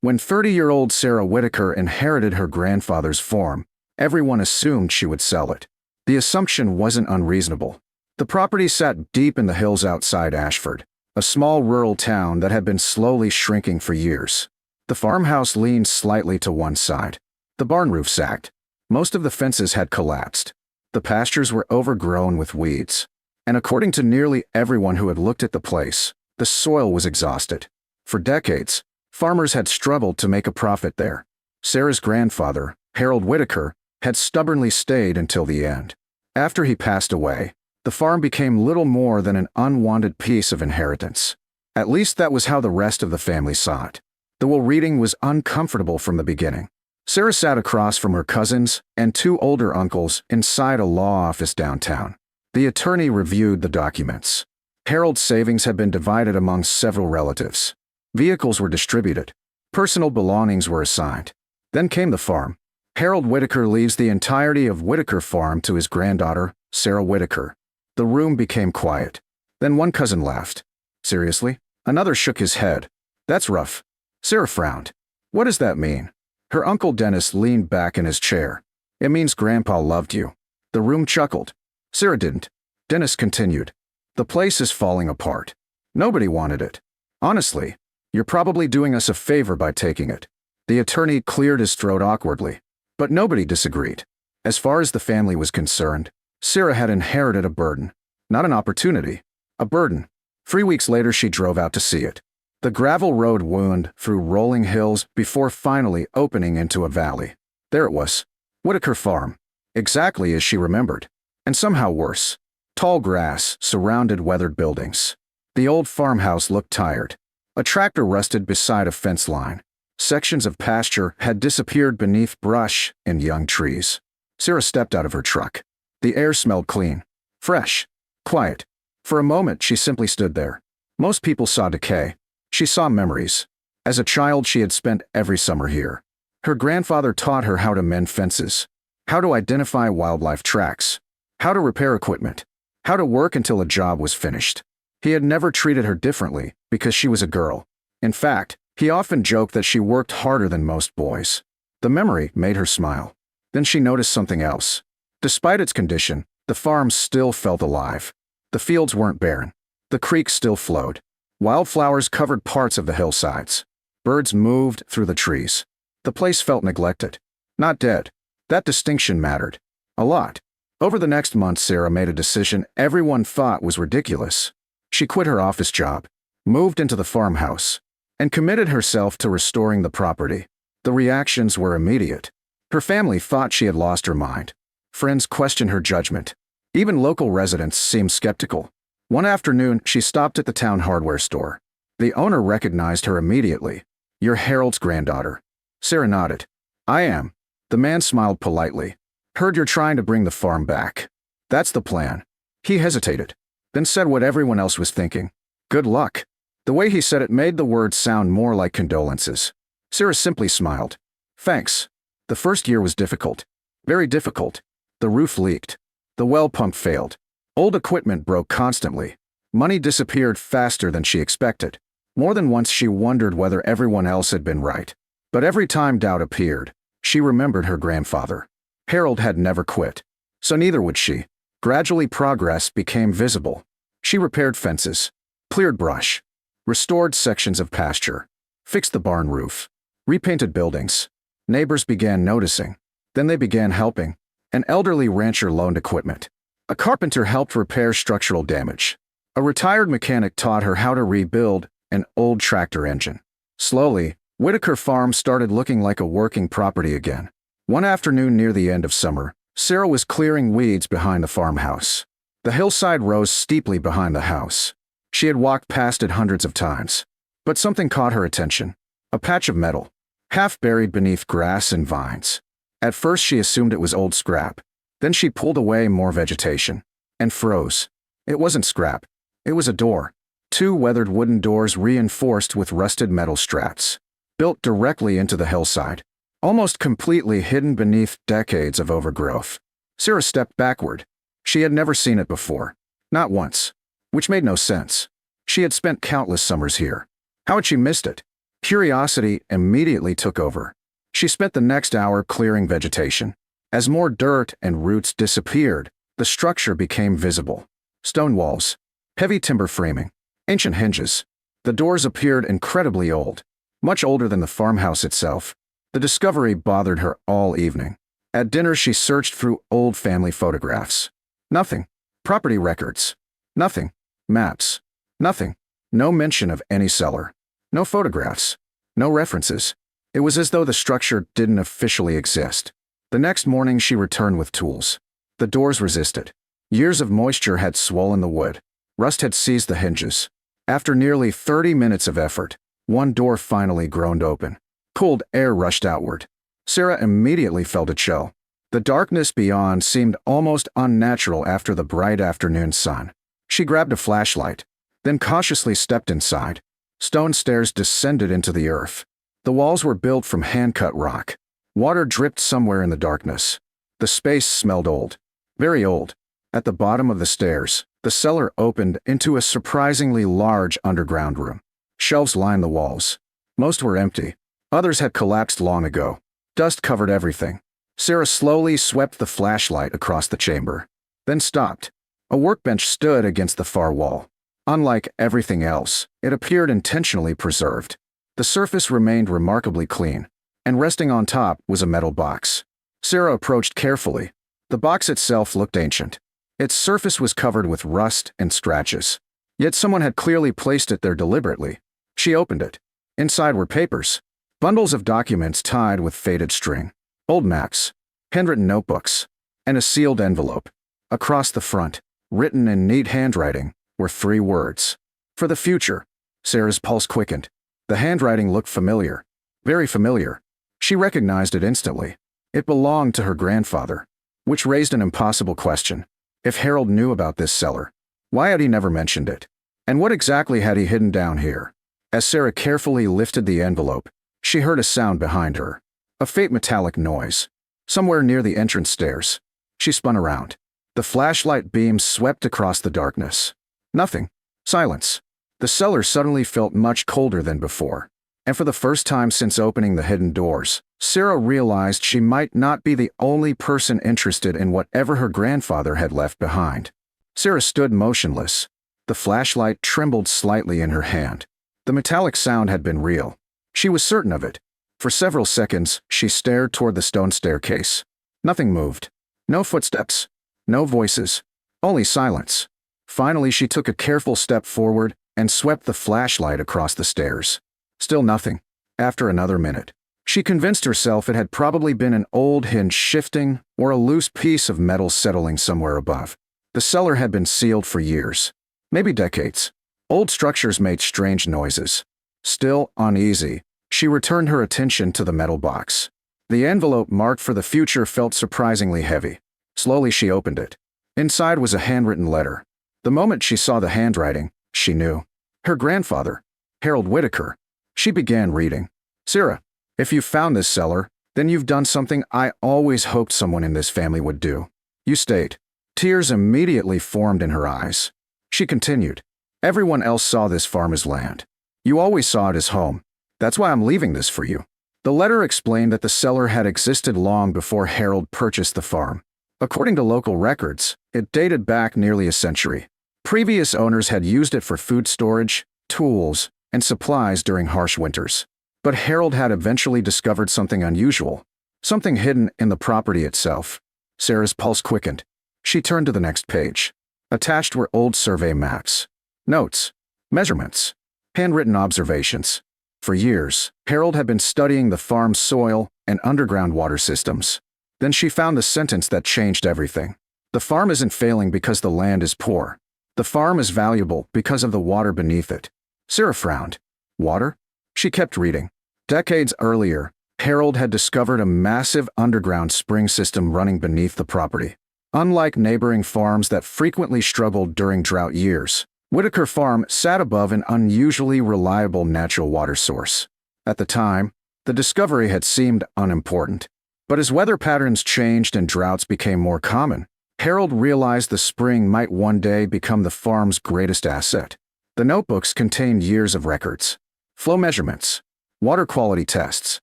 When 30-year-old Sarah Whitaker inherited her grandfather's farm, everyone assumed she would sell it. The assumption wasn't unreasonable. The property sat deep in the hills outside Ashford, a small rural town that had been slowly shrinking for years. The farmhouse leaned slightly to one side. The barn roof sagged. Most of the fences had collapsed. The pastures were overgrown with weeds. And according to nearly everyone who had looked at the place, the soil was exhausted. For decades, farmers had struggled to make a profit there. Sarah's grandfather, Harold Whitaker, had stubbornly stayed until the end. After he passed away, the farm became little more than an unwanted piece of inheritance. At least that was how the rest of the family saw it. The will reading was uncomfortable from the beginning. Sarah sat across from her cousins and two older uncles inside a law office downtown. The attorney reviewed the documents. Harold's savings had been divided among several relatives. Vehicles were distributed. Personal belongings were assigned. Then came the farm. Harold Whitaker leaves the entirety of Whitaker Farm to his granddaughter, Sarah Whitaker. The room became quiet. Then one cousin laughed. Seriously? Another shook his head. That's rough. Sarah frowned. What does that mean? Her uncle Dennis leaned back in his chair. It means Grandpa loved you. The room chuckled. Sarah didn't. Dennis continued. The place is falling apart. Nobody wanted it. Honestly, you're probably doing us a favor by taking it. The attorney cleared his throat awkwardly. But nobody disagreed. As far as the family was concerned, Sarah had inherited a burden. Not an opportunity. A burden. 3 weeks later she drove out to see it. The gravel road wound through rolling hills before finally opening into a valley. There it was. Whitaker Farm. Exactly as she remembered. And somehow worse. Tall grass surrounded weathered buildings. The old farmhouse looked tired. A tractor rusted beside a fence line. Sections of pasture had disappeared beneath brush and young trees. Sarah stepped out of her truck. The air smelled clean. Fresh. Quiet. For a moment she simply stood there. Most people saw decay. She saw memories. As a child she had spent every summer here. Her grandfather taught her how to mend fences, how to identify wildlife tracks, how to repair equipment, how to work until a job was finished. He had never treated her differently because she was a girl. In fact, he often joked that she worked harder than most boys. The memory made her smile. Then she noticed something else. Despite its condition, the farm still felt alive. The fields weren't barren. The creek still flowed. Wildflowers covered parts of the hillsides. Birds moved through the trees. The place felt neglected. Not dead. That distinction mattered. A lot. Over the next month Sarah made a decision everyone thought was ridiculous. She quit her office job, moved into the farmhouse, and committed herself to restoring the property. The reactions were immediate. Her family thought she had lost her mind. Friends questioned her judgment. Even local residents seemed skeptical. One afternoon, she stopped at the town hardware store. The owner recognized her immediately. You're Harold's granddaughter. Sarah nodded. I am. The man smiled politely. Heard you're trying to bring the farm back. That's the plan. He hesitated, then said what everyone else was thinking. Good luck. The way he said it made the words sound more like condolences. Sarah simply smiled. Thanks. The first year was difficult. Very difficult. The roof leaked. The well pump failed. Old equipment broke constantly. Money disappeared faster than she expected. More than once she wondered whether everyone else had been right. But every time doubt appeared, she remembered her grandfather. Harold had never quit. So neither would she. Gradually progress became visible. She repaired fences, cleared brush, restored sections of pasture, fixed the barn roof, repainted buildings. Neighbors began noticing. Then they began helping. An elderly rancher loaned equipment. A carpenter helped repair structural damage. A retired mechanic taught her how to rebuild an old tractor engine. Slowly, Whitaker Farm started looking like a working property again. One afternoon near the end of summer, Sarah was clearing weeds behind the farmhouse. The hillside rose steeply behind the house. She had walked past it hundreds of times. But something caught her attention. A patch of metal, half buried beneath grass and vines. At first she assumed it was old scrap. Then she pulled away more vegetation and froze. It wasn't scrap. It was a door. 2 weathered wooden doors reinforced with rusted metal straps, built directly into the hillside, almost completely hidden beneath decades of overgrowth. Sarah stepped backward. She had never seen it before. Not once. Which made no sense. She had spent countless summers here. How had she missed it? Curiosity immediately took over. She spent the next hour clearing vegetation. As more dirt and roots disappeared, the structure became visible. Stone walls, heavy timber framing, ancient hinges. The doors appeared incredibly old, much older than the farmhouse itself. The discovery bothered her all evening. At dinner, she searched through old family photographs. Nothing. Property records. Nothing. Maps. Nothing. No mention of any cellar. No photographs. No references. It was as though the structure didn't officially exist. The next morning, she returned with tools. The doors resisted. Years of moisture had swollen the wood. Rust had seized the hinges. After nearly 30 minutes of effort, one door finally groaned open. Cold air rushed outward. Sarah immediately felt a chill. The darkness beyond seemed almost unnatural after the bright afternoon sun. She grabbed a flashlight, then cautiously stepped inside. Stone stairs descended into the earth. The walls were built from hand-cut rock. Water dripped somewhere in the darkness. The space smelled old. Very old. At the bottom of the stairs, the cellar opened into a surprisingly large underground room. Shelves lined the walls. Most were empty. Others had collapsed long ago. Dust covered everything. Sarah slowly swept the flashlight across the chamber, then stopped. A workbench stood against the far wall. Unlike everything else, it appeared intentionally preserved. The surface remained remarkably clean, and resting on top was a metal box. Sarah approached carefully. The box itself looked ancient. Its surface was covered with rust and scratches. Yet someone had clearly placed it there deliberately. She opened it. Inside were papers. Bundles of documents tied with faded string. Old maps, handwritten notebooks, and a sealed envelope. Across the front, written in neat handwriting, were 3 words. For the future. Sarah's pulse quickened. The handwriting looked familiar. Very familiar. She recognized it instantly. It belonged to her grandfather, which raised an impossible question. If Harold knew about this cellar, why had he never mentioned it? And what exactly had he hidden down here? As Sarah carefully lifted the envelope, she heard a sound behind her. A faint metallic noise. Somewhere near the entrance stairs. She spun around. The flashlight beams swept across the darkness. Nothing. Silence. The cellar suddenly felt much colder than before. And for the first time since opening the hidden doors, Sarah realized she might not be the only person interested in whatever her grandfather had left behind. Sarah stood motionless. The flashlight trembled slightly in her hand. The metallic sound had been real. She was certain of it. For several seconds, she stared toward the stone staircase. Nothing moved. No footsteps. No voices. Only silence. Finally, she took a careful step forward and swept the flashlight across the stairs. Still nothing. After another minute, she convinced herself it had probably been an old hinge shifting or a loose piece of metal settling somewhere above. The cellar had been sealed for years, maybe decades. Old structures made strange noises. Still uneasy, she returned her attention to the metal box. The envelope marked for the future felt surprisingly heavy. Slowly she opened it. Inside was a handwritten letter. The moment she saw the handwriting, she knew. Her grandfather, Harold Whitaker. She began reading. Sarah, if you found this cellar, then you've done something I always hoped someone in this family would do. You stayed. Tears immediately formed in her eyes. She continued. Everyone else saw this farm as land. You always saw it as home. That's why I'm leaving this for you. The letter explained that the cellar had existed long before Harold purchased the farm. According to local records, it dated back nearly a century. Previous owners had used it for food storage, tools, and supplies during harsh winters. But Harold had eventually discovered something unusual, something hidden in the property itself. Sarah's pulse quickened. She turned to the next page. Attached were old survey maps, notes, measurements, handwritten observations. For years, Harold had been studying the farm's soil and underground water systems. Then she found the sentence that changed everything. The farm isn't failing because the land is poor. The farm is valuable because of the water beneath it. Sarah frowned. Water? She kept reading. Decades earlier, Harold had discovered a massive underground spring system running beneath the property. Unlike neighboring farms that frequently struggled during drought years, Whitaker Farm sat above an unusually reliable natural water source. At the time, the discovery had seemed unimportant. But as weather patterns changed and droughts became more common, Harold realized the spring might one day become the farm's greatest asset. The notebooks contained years of records, flow measurements, Water quality tests,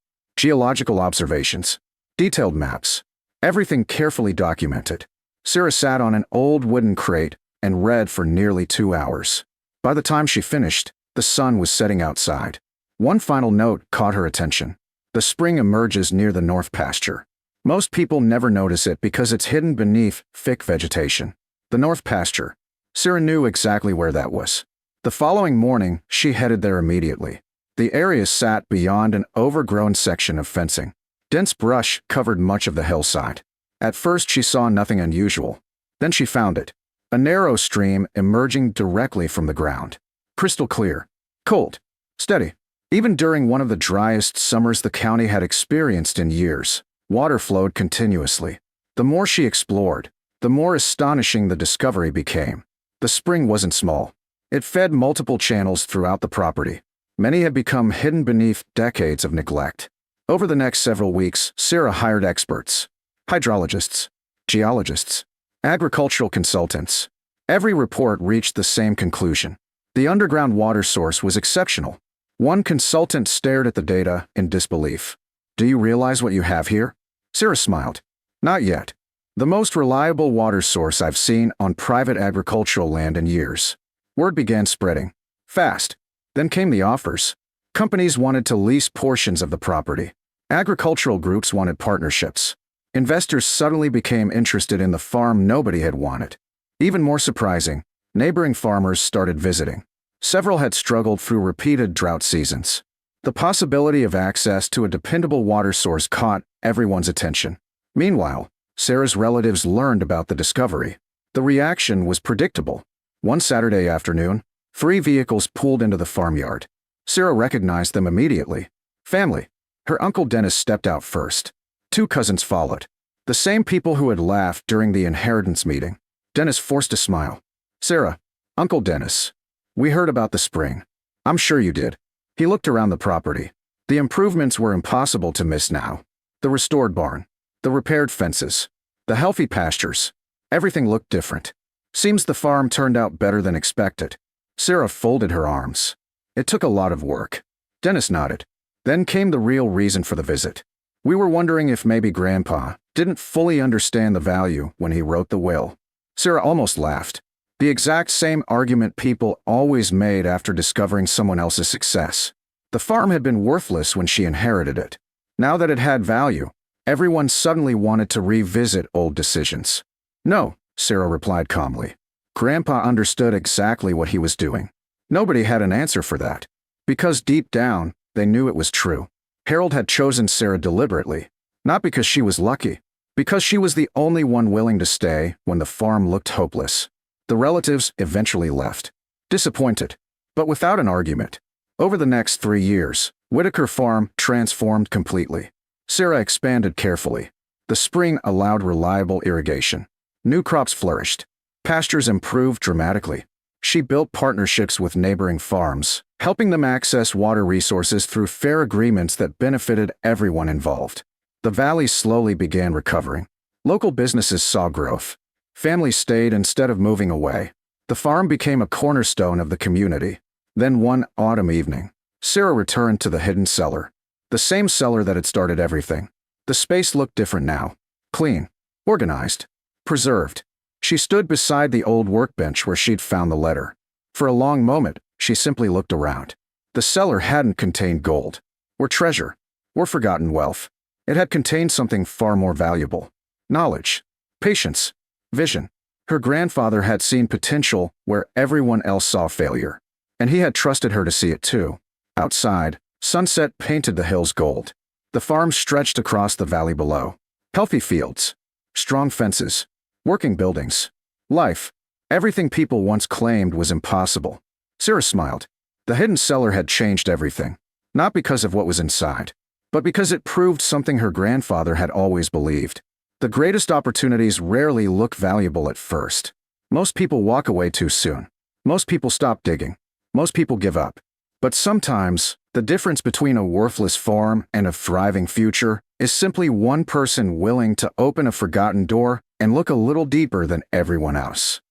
geological observations, detailed maps, everything carefully documented. Sarah sat on an old wooden crate and read for nearly 2 hours. By the time she finished, the sun was setting outside. One final note caught her attention. The spring emerges near the north pasture. Most people never notice it because it's hidden beneath thick vegetation. The north pasture. Sarah knew exactly where that was. The following morning, she headed there immediately. The area sat beyond an overgrown section of fencing. Dense brush covered much of the hillside. At first, she saw nothing unusual. Then she found it. A narrow stream emerging directly from the ground. Crystal clear. Cold. Steady. Even during one of the driest summers the county had experienced in years, water flowed continuously. The more she explored, the more astonishing the discovery became. The spring wasn't small. It fed multiple channels throughout the property. Many had become hidden beneath decades of neglect. Over the next several weeks, Sarah hired experts, hydrologists, geologists, agricultural consultants. Every report reached the same conclusion. The underground water source was exceptional. One consultant stared at the data in disbelief. "Do you realize what you have here?" Sarah smiled. "Not yet. The most reliable water source I've seen on private agricultural land in years." Word began spreading. Fast. Then came the offers. Companies wanted to lease portions of the property. Agricultural groups wanted partnerships. Investors suddenly became interested in the farm nobody had wanted. Even more surprising, neighboring farmers started visiting. Several had struggled through repeated drought seasons. The possibility of access to a dependable water source caught everyone's attention. Meanwhile, Sarah's relatives learned about the discovery. The reaction was predictable. One Saturday afternoon, 3 vehicles pulled into the farmyard. Sarah recognized them immediately. Family. Her Uncle Dennis stepped out first. 2 cousins followed. The same people who had laughed during the inheritance meeting. Dennis forced a smile. "Sarah, Uncle Dennis. We heard about the spring. I'm sure you did." He looked around the property. The improvements were impossible to miss now. The restored barn, the repaired fences, the healthy pastures. Everything looked different. "Seems the farm turned out better than expected." Sarah folded her arms. "It took a lot of work." Dennis nodded. Then came the real reason for the visit. "We were wondering if maybe Grandpa didn't fully understand the value when he wrote the will." Sarah almost laughed. The exact same argument people always made after discovering someone else's success. The farm had been worthless when she inherited it. Now that it had value, everyone suddenly wanted to revisit old decisions. "No," Sarah replied calmly. Grandpa understood exactly what he was doing. Nobody had an answer for that. Because deep down, they knew it was true. Harold had chosen Sarah deliberately, not because she was lucky, because she was the only one willing to stay when the farm looked hopeless. The relatives eventually left, disappointed, but without an argument. Over the next 3 years, Whitaker Farm transformed completely. Sarah expanded carefully. The spring allowed reliable irrigation. New crops flourished. Pastures improved dramatically. She built partnerships with neighboring farms, helping them access water resources through fair agreements that benefited everyone involved. The valley slowly began recovering. Local businesses saw growth. Families stayed instead of moving away. The farm became a cornerstone of the community. Then one autumn evening, Sarah returned to the hidden cellar. The same cellar that had started everything. The space looked different now. Clean, organized, preserved. She stood beside the old workbench where she'd found the letter. For a long moment, she simply looked around. The cellar hadn't contained gold, or treasure, or forgotten wealth. It had contained something far more valuable. Knowledge, patience, vision. Her grandfather had seen potential where everyone else saw failure, and he had trusted her to see it too. Outside, sunset painted the hills gold. The farm stretched across the valley below. Healthy fields, strong fences, working buildings. Life. Everything people once claimed was impossible. Sarah smiled. The hidden cellar had changed everything, not because of what was inside, but because it proved something her grandfather had always believed. The greatest opportunities rarely look valuable at first. Most people walk away too soon. Most people stop digging. Most people give up. But sometimes, the difference between a worthless farm and a thriving future is simply one person willing to open a forgotten door and look a little deeper than everyone else.